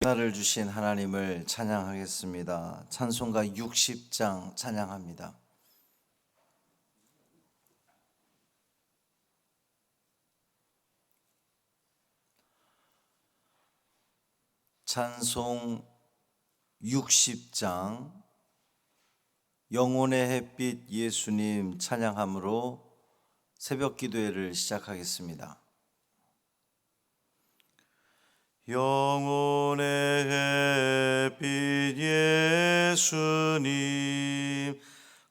나를 주신 하나님을 찬양하겠습니다. 찬송가 60장 찬양합니다. 찬송 60장 영혼의 햇빛 예수님 찬양함으로 새벽 기도회를 시작하겠습니다. 영혼의 햇빛 예수님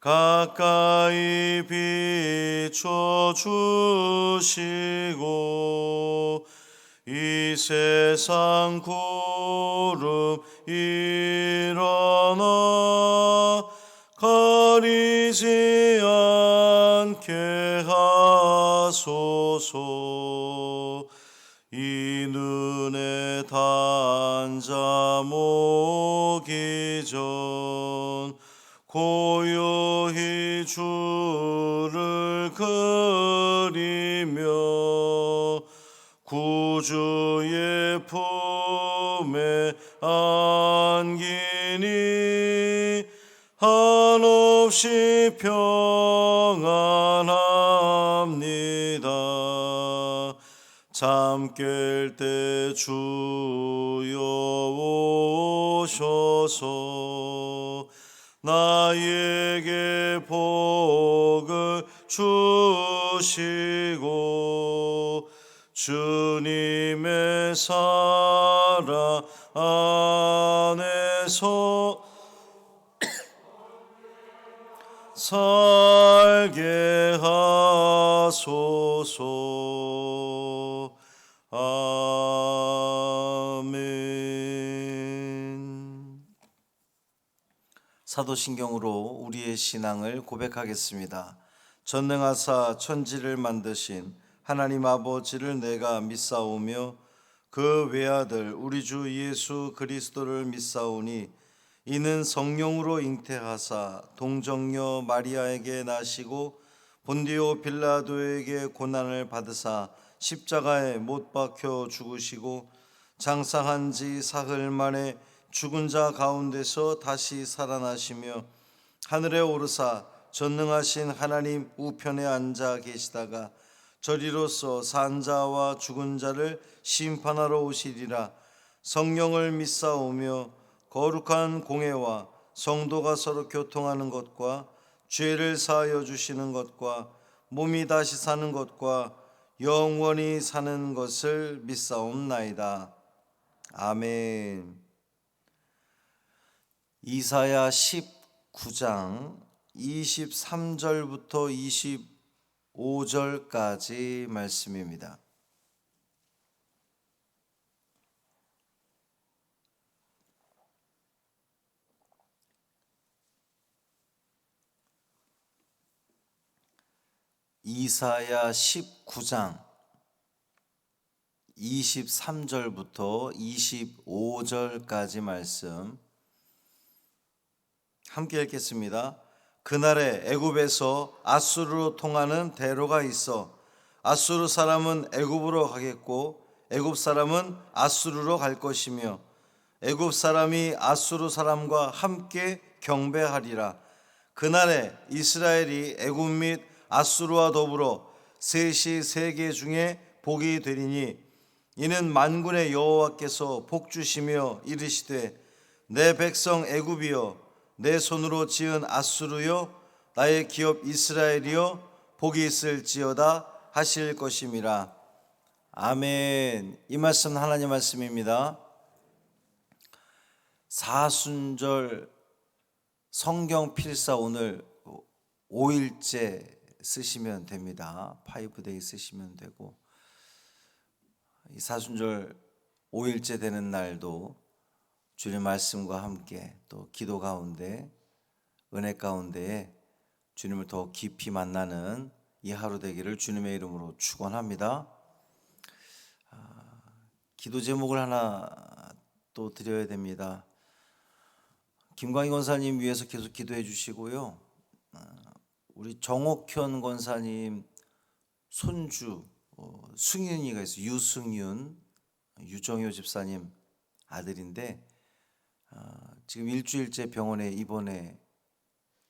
가까이 비춰주시고 이 세상 구름 일어나 가리지 않게 하소서. 이 눈에 단잠 오기 전 고요히 주를 그리며 구주의 품에 안기니 한없이 평안합니다. 잠 깰 때 주여 오셔서 나에게 복을 주시고 주님의 사랑 안에서 살게 하소서. 아멘. 사도신경으로 우리의 신앙을 고백하겠습니다. 전능하사 천지를 만드신 하나님 아버지를 내가 믿사오며 그 외아들 우리 주 예수 그리스도를 믿사오니 이는 성령으로 잉태하사 동정녀 마리아에게 나시고 본디오 빌라도에게 고난을 받으사 십자가에 못 박혀 죽으시고 장사한 지 사흘 만에 죽은 자 가운데서 다시 살아나시며 하늘에 오르사 전능하신 하나님 우편에 앉아 계시다가 저리로서 산 자와 죽은 자를 심판하러 오시리라. 성령을 믿사오며 거룩한 공회와 성도가 서로 교통하는 것과 죄를 사하여 주시는 것과 몸이 다시 사는 것과 영원히 사는 것을 믿사옵나이다. 아멘. 이사야 19장 23절부터 25절까지 말씀입니다. 이사야 19장 23절부터 25절까지 말씀 함께 읽겠습니다. 그날에 애굽에서 아수르로 통하는 대로가 있어 아수르 사람은 애굽으로 가겠고 애굽 사람은 아수르로 갈 것이며 애굽 사람이 아수르 사람과 함께 경배하리라. 그날에 이스라엘이 애굽 및 아수르와 더불어 셋이 세계 중에 복이 되리니 이는 만군의 여호와께서 복 주시며 이르시되 내 백성 애굽이여 내 손으로 지은 아수르여 나의 기업 이스라엘이여 복이 있을지어다 하실 것임이라. 아멘. 이 말씀 하나님 말씀입니다. 사순절 성경 필사 오늘 5일째 쓰시면 됩니다. 5데이 쓰시면 되고 이 사순절 5일째 되는 날도 주님 말씀과 함께 또 기도 가운데 은혜 가운데에 주님을 더 깊이 만나는 이 하루 되기를 주님의 이름으로 축원합니다. 기도 제목을 하나 또 드려야 됩니다. 김광희 권사님 위해서 계속 기도해 주시고요. 우리 정옥현 권사님 손주 승윤이가 있어요. 유승윤, 유정효 집사님 아들인데 지금 일주일째 병원에 입원해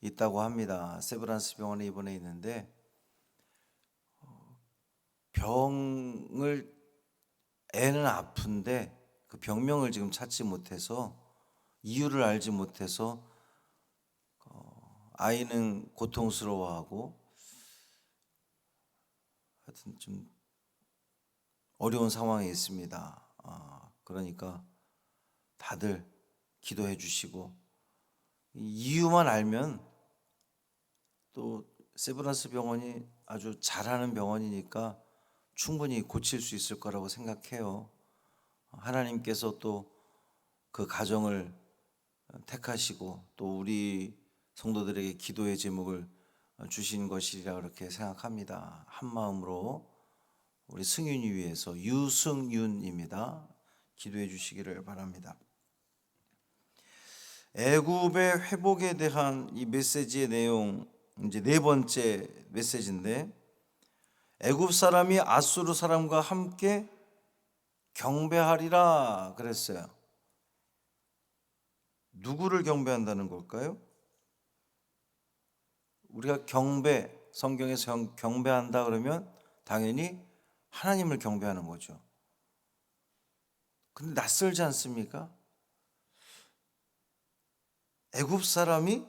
있다고 합니다. 세브란스 병원에 입원해 있는데 병을 애는 아픈데 그 병명을 지금 찾지 못해서 이유를 알지 못해서 아이는 고통스러워하고 하여튼 좀 어려운 상황에 있습니다. 그러니까 다들 기도해 주시고 이유만 알면 또 세브란스 병원이 아주 잘하는 병원이니까 충분히 고칠 수 있을 거라고 생각해요. 하나님께서 또 그 가정을 택하시고 또 우리 성도들에게 기도의 제목을 주신 것이라 그렇게 생각합니다. 한 마음으로 우리 승윤이 위해서 유승윤입니다. 기도해 주시기를 바랍니다. 애굽의 회복에 대한 이 메시지의 내용, 이제 네 번째 메시지인데, 애굽 사람이 아수르 사람과 함께 경배하리라 그랬어요. 누구를 경배한다는 걸까요? 우리가 성경에서 경배한다 그러면 당연히 하나님을 경배하는 거죠. 근데 낯설지 않습니까? 애굽 사람이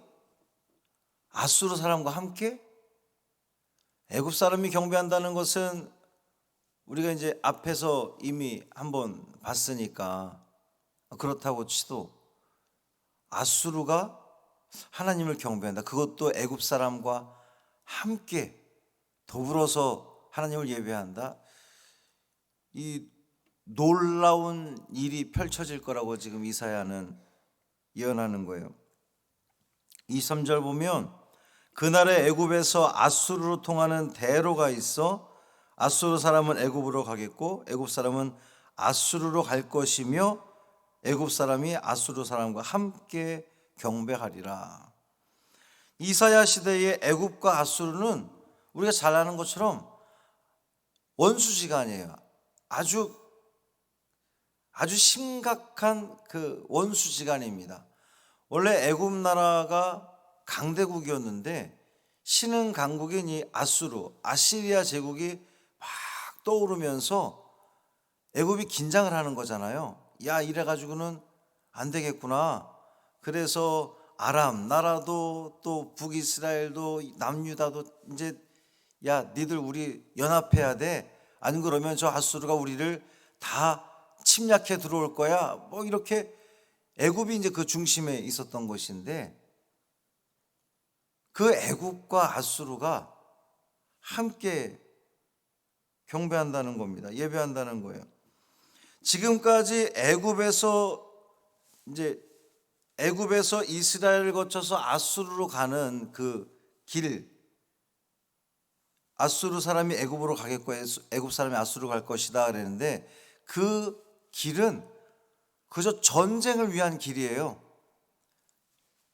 아수르 사람과 함께? 애굽 사람이 경배한다는 것은 우리가 이제 앞에서 이미 한번 봤으니까 그렇다고 치도 아수르가 하나님을 경배한다. 그것도 애굽 사람과 함께 더불어서 하나님을 예배한다. 이 놀라운 일이 펼쳐질 거라고 지금 이사야는 예언하는 거예요. 23절 보면 그날에 애굽에서 아수르로 통하는 대로가 있어 아수르 사람은 애굽으로 가겠고 애굽 사람은 아수르로 갈 것이며 애굽 사람이 아수르 사람과 함께 경배하리라. 이사야 시대의 애굽과 아수르는 우리가 잘 아는 것처럼 원수지간이에요. 아주 심각한 그 원수지간입니다. 원래 애굽 나라가 강대국이었는데 신흥 강국인 이 아시리아 제국이 막 떠오르면서 애굽이 긴장을 하는 거잖아요. 야, 이래가지고는 안 되겠구나. 그래서 아람 나라도 또 북이스라엘도 남유다도 이제 야, 니들 우리 연합해야 돼. 안 그러면 저 아수르가 우리를 다 침략해 들어올 거야. 뭐 이렇게 애굽이 이제 그 중심에 있었던 것인데 그 애굽과 아수르가 함께 경배한다는 겁니다. 예배한다는 거예요. 지금까지 애굽에서 이스라엘을 거쳐서 아수르로 가는 그 길, 아수르 사람이 애굽으로 가겠고 애굽 사람이 아수르로 갈 것이다 그랬는데 그 길은 그저 전쟁을 위한 길이에요.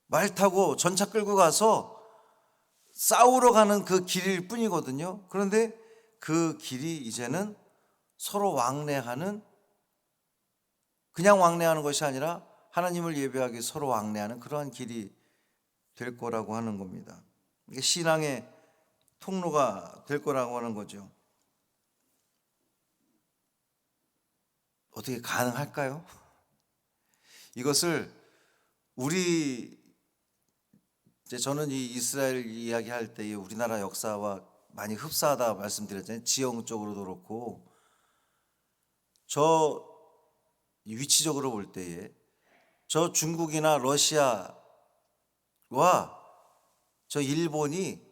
말 타고 전차 끌고 가서 싸우러 가는 그 길일 뿐이거든요. 그런데 그 길이 이제는 서로 그냥 왕래하는 것이 아니라 하나님을 예배하기 서로 왕래하는 그러한 길이 될 거라고 하는 겁니다. 이게 신앙의 통로가 될 거라고 하는 거죠. 어떻게 가능할까요? 이것을 저는 이 이스라엘 이야기할 때 우리나라 역사와 많이 흡사하다 말씀드렸잖아요. 지형적으로도 그렇고 저 위치적으로 볼 때에 저 중국이나 러시아와 저 일본이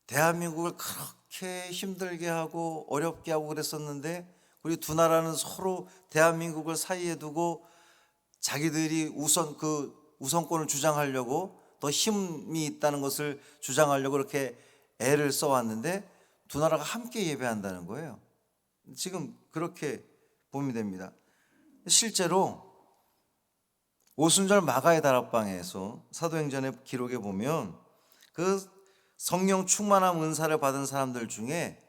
대한민국을 그렇게 힘들게 하고 어렵게 하고 그랬었는데 우리 두 나라는 서로 대한민국을 사이에 두고 자기들이 우선권을 주장하려고 더 힘이 있다는 것을 주장하려고 그렇게 애를 써왔는데 두 나라가 함께 예배한다는 거예요. 지금 그렇게 보면 됩니다. 실제로 오순절 마가의 다락방에서 사도행전의 기록에 보면 그 성령 충만함 은사를 받은 사람들 중에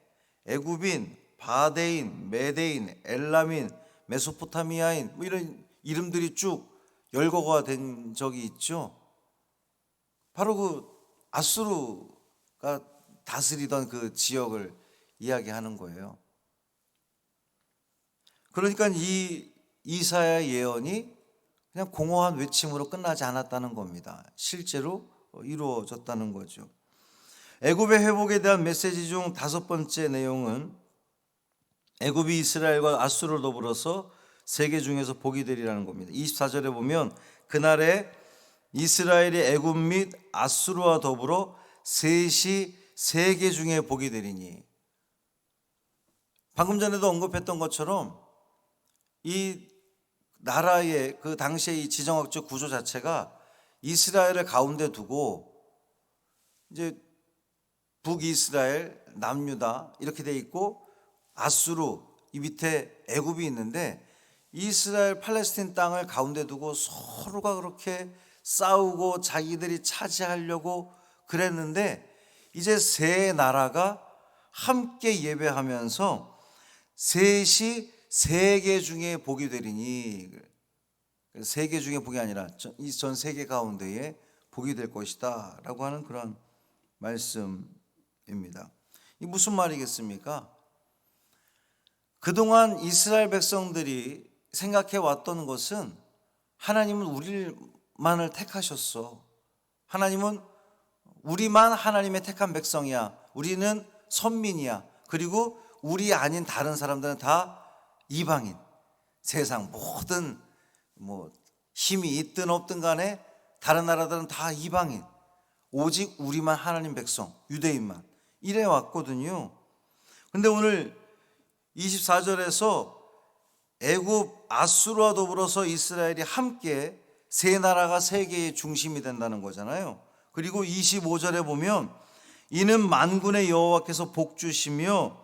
애굽인, 바데인, 메데인, 엘람인, 메소포타미아인 뭐 이런 이름들이 쭉 열거가 된 적이 있죠. 바로 그 아수르가 다스리던 그 지역을 이야기하는 거예요. 그러니까 이 이사야 예언이 그냥 공허한 외침으로 끝나지 않았다는 겁니다. 실제로 이루어졌다는 거죠. 애굽의 회복에 대한 메시지 중 5번째 내용은 애굽이 이스라엘과 아수르를 더불어서 세계 중에서 복이 되리라는 겁니다. 24절에 보면 그날에 이스라엘이 애굽 및 아수르와 더불어 셋이 세계 중에 복이 되리니, 방금 전에도 언급했던 것처럼 이 나라의 그 당시의 이 지정학적 구조 자체가 이스라엘을 가운데 두고 이제 북이스라엘, 남유다 이렇게 돼 있고 아수르 이 밑에 애굽이 있는데, 이스라엘 팔레스틴 땅을 가운데 두고 서로가 그렇게 싸우고 자기들이 차지하려고 그랬는데, 이제 세 나라가 함께 예배하면서 셋이 세계 중에 복이 되리니, 세계 중에 복이 아니라 이 전 세계 가운데에 복이 될 것이다 라고 하는 그런 말씀입니다. 이 무슨 말이겠습니까? 그동안 이스라엘 백성들이 생각해 왔던 것은 하나님은 우리만을 택하셨어. 하나님은 우리만 하나님의 택한 백성이야. 우리는 선민이야. 그리고 우리 아닌 다른 사람들은 다 이방인. 세상 모든 뭐 힘이 있든 없든 간에 다른 나라들은 다 이방인. 오직 우리만 하나님 백성, 유대인만. 이래 왔거든요. 근데 오늘 24절에서 애굽 아수르와 더불어서 이스라엘이 함께 세 나라가 세계의 중심이 된다는 거잖아요. 그리고 25절에 보면 이는 만군의 여호와께서 복 주시며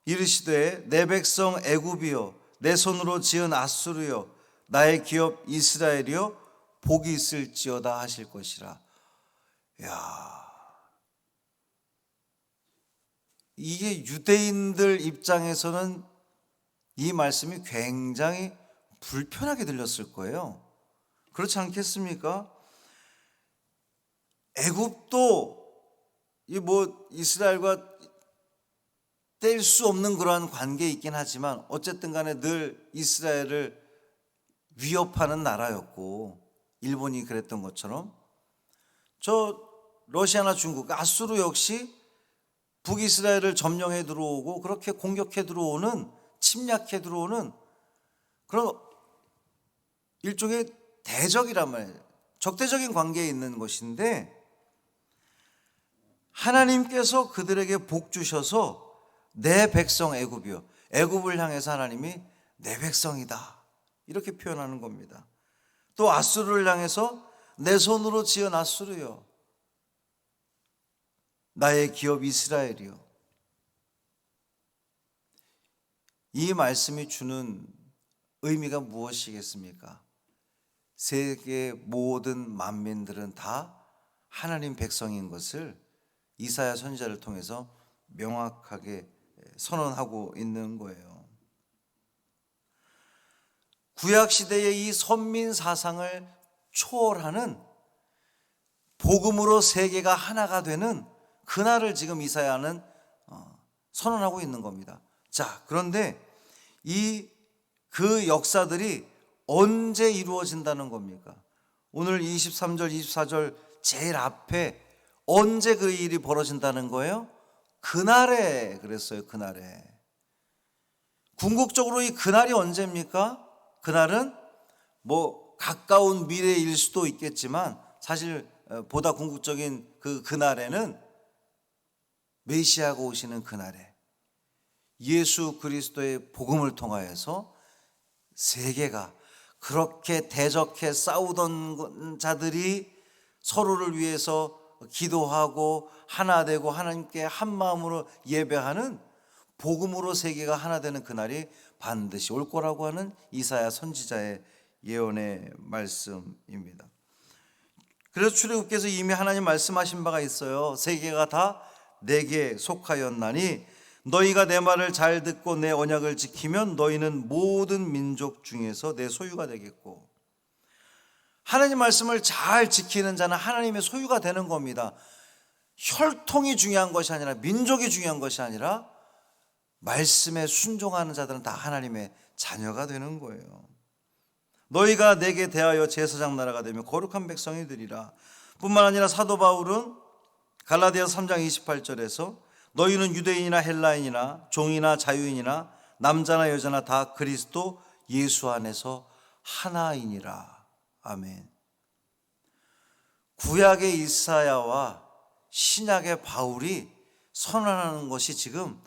이르시되 내 백성 애굽이여 내 손으로 지은 아수르여 나의 기업 이스라엘이여 복이 있을지어다 하실 것이라. 야, 이게 유대인들 입장에서는 이 말씀이 굉장히 불편하게 들렸을 거예요. 그렇지 않겠습니까? 애굽도 이 뭐 이스라엘과 뗄 수 없는 그러한 관계에 있긴 하지만 어쨌든 간에 늘 이스라엘을 위협하는 나라였고, 일본이 그랬던 것처럼 저 러시아나 중국, 아수르 역시 북이스라엘을 점령해 들어오고 그렇게 공격해 들어오는, 침략해 들어오는 그런 일종의 대적이란 말이에요. 적대적인 관계에 있는 것인데, 하나님께서 그들에게 복 주셔서 내 백성 애굽이요, 애굽을 향해서 하나님이 내 백성이다 이렇게 표현하는 겁니다. 또 아수르를 향해서 내 손으로 지은 아수르요 나의 기업 이스라엘이요. 이 말씀이 주는 의미가 무엇이겠습니까? 세계 모든 만민들은 다 하나님 백성인 것을 이사야 선지자를 통해서 명확하게 선언하고 있는 거예요. 구약 시대의 이 선민 사상을 초월하는 복음으로 세계가 하나가 되는 그날을 지금 이사야는 선언하고 있는 겁니다. 자, 그런데 그 역사들이 언제 이루어진다는 겁니까? 오늘 23절, 24절 제일 앞에 언제 그 일이 벌어진다는 거예요? 그날에 그랬어요. 그날에. 궁극적으로 이 그날이 언제입니까? 그날은 뭐 가까운 미래일 수도 있겠지만 사실 보다 궁극적인 그날에는 메시아가 오시는 그날에 예수 그리스도의 복음을 통하여서 세계가 그렇게 대적해 싸우던 자들이 서로를 위해서 기도하고 하나 되고 하나님께 한 마음으로 예배하는 복음으로 세계가 하나 되는 그날이 반드시 올 거라고 하는 이사야 선지자의 예언의 말씀입니다. 그래서 출애굽께서 이미 하나님 말씀하신 바가 있어요. 세계가 다 내게 속하였나니 너희가 내 말을 잘 듣고 내 언약을 지키면 너희는 모든 민족 중에서 내 소유가 되겠고, 하나님 말씀을 잘 지키는 자는 하나님의 소유가 되는 겁니다. 혈통이 중요한 것이 아니라, 민족이 중요한 것이 아니라 말씀에 순종하는 자들은 다 하나님의 자녀가 되는 거예요. 너희가 내게 대하여 제사장 나라가 되며 거룩한 백성이 되리라. 뿐만 아니라 사도 바울은 갈라디아서 3장 28절에서 너희는 유대인이나 헬라인이나 종이나 자유인이나 남자나 여자나 다 그리스도 예수 안에서 하나이니라. 아멘. 구약의 이사야와 신약의 바울이 선언하는 것이 지금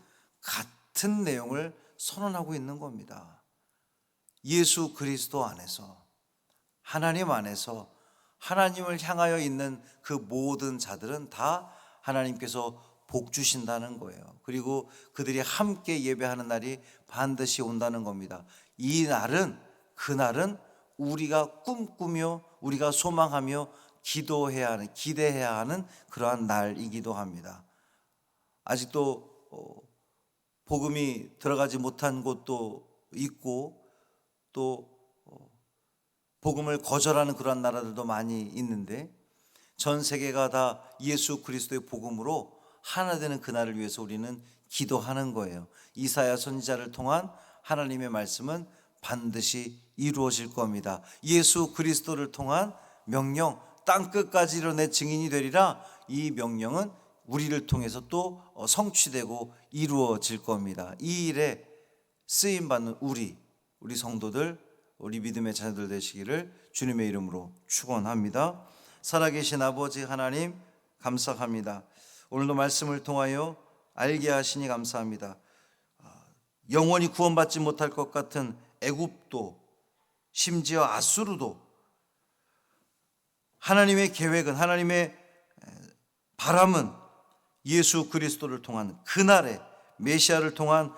같은 내용을 선언하고 있는 겁니다. 예수 그리스도 안에서, 하나님 안에서 하나님을 향하여 있는 그 모든 자들은 다 하나님께서 복 주신다는 거예요. 그리고 그들이 함께 예배하는 날이 반드시 온다는 겁니다. 이 날은, 그날은 우리가 꿈꾸며 우리가 소망하며 기도해야 하는, 기대해야 하는 그러한 날이기도 합니다. 아직도 복음이 들어가지 못한 곳도 있고, 또 복음을 거절하는 그러한 나라들도 많이 있는데, 전 세계가 다 예수 그리스도의 복음으로 하나 되는 그날을 위해서 우리는 기도하는 거예요. 이사야 선지자를 통한 하나님의 말씀은 반드시 이루어질 겁니다. 예수 그리스도를 통한 명령, 땅끝까지 이뤄내 증인이 되리라. 이 명령은 우리를 통해서 또 성취되고 이루어질 겁니다. 이 일에 쓰임받는 우리 성도들, 우리 믿음의 자녀들 되시기를 주님의 이름으로 축원합니다. 살아계신 아버지 하나님, 감사합니다. 오늘도 말씀을 통하여 알게 하시니 감사합니다. 영원히 구원받지 못할 것 같은 애굽도, 심지어 아수르도 하나님의 계획은, 하나님의 바람은 예수 그리스도를 통한 그날에 메시아를 통한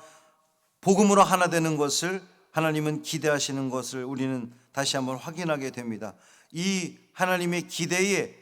복음으로 하나 되는 것을 하나님은 기대하시는 것을 우리는 다시 한번 확인하게 됩니다. 이 하나님의 기대에,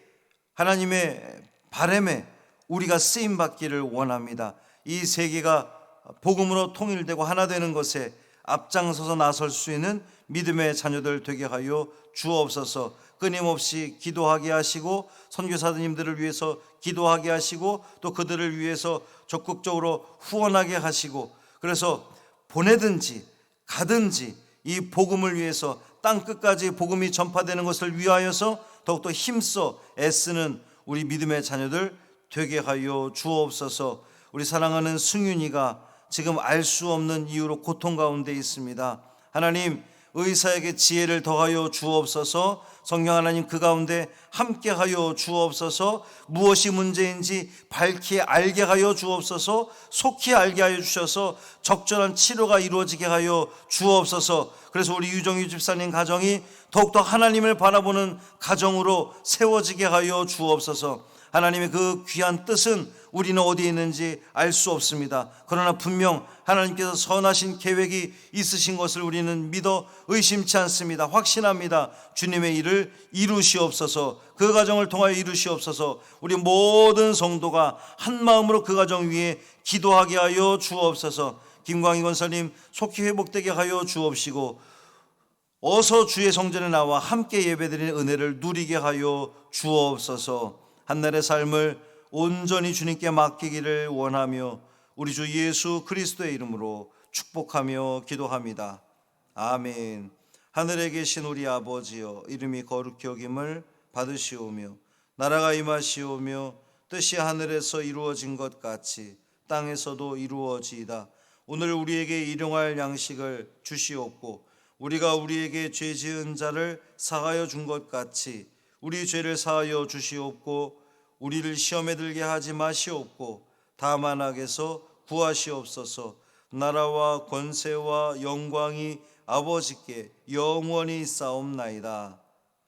하나님의 바람에 우리가 쓰임받기를 원합니다. 이 세계가 복음으로 통일되고 하나 되는 것에 앞장서서 나설 수 있는 믿음의 자녀들 되게 하여 주옵소서. 끊임없이 기도하게 하시고, 선교사님들을 위해서 기도하게 하시고, 또 그들을 위해서 적극적으로 후원하게 하시고, 그래서 보내든지 가든지 이 복음을 위해서 땅끝까지 복음이 전파되는 것을 위하여서 더욱더 힘써 애쓰는 우리 믿음의 자녀들 되게 하여 주옵소서. 우리 사랑하는 승윤이가 지금 알 수 없는 이유로 고통 가운데 있습니다. 하나님, 의사에게 지혜를 더하여 주옵소서. 성령 하나님, 그 가운데 함께하여 주옵소서. 무엇이 문제인지 밝히 알게 하여 주옵소서. 속히 알게 하여 주셔서 적절한 치료가 이루어지게 하여 주옵소서. 그래서 우리 유정유 집사님 가정이 더욱더 하나님을 바라보는 가정으로 세워지게 하여 주옵소서. 하나님의 그 귀한 뜻은 우리는 어디에 있는지 알 수 없습니다. 그러나 분명 하나님께서 선하신 계획이 있으신 것을 우리는 믿어 의심치 않습니다. 확신합니다. 주님의 일을 이루시옵소서. 그 가정을 통하여 이루시옵소서. 우리 모든 성도가 한 마음으로 그 가정 위에 기도하게 하여 주옵소서. 김광희 권사님 속히 회복되게 하여 주옵시고, 어서 주의 성전에 나와 함께 예배드리는 은혜를 누리게 하여 주옵소서. 한날의 삶을 온전히 주님께 맡기기를 원하며 우리 주 예수 그리스도의 이름으로 축복하며 기도합니다. 아멘. 하늘에 계신 우리 아버지여, 이름이 거룩히 여김을 받으시오며 나라가 임하시오며 뜻이 하늘에서 이루어진 것 같이 땅에서도 이루어지이다. 오늘 우리에게 일용할 양식을 주시옵고, 우리가 우리에게 죄 지은 자를 사하여 준 것 같이 우리 죄를 사하여 주시옵고, 우리를 시험에 들게 하지 마시옵고, 다만 악에서 구하시옵소서. 나라와 권세와 영광이 아버지께 영원히 있사옵나이다.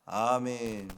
아멘.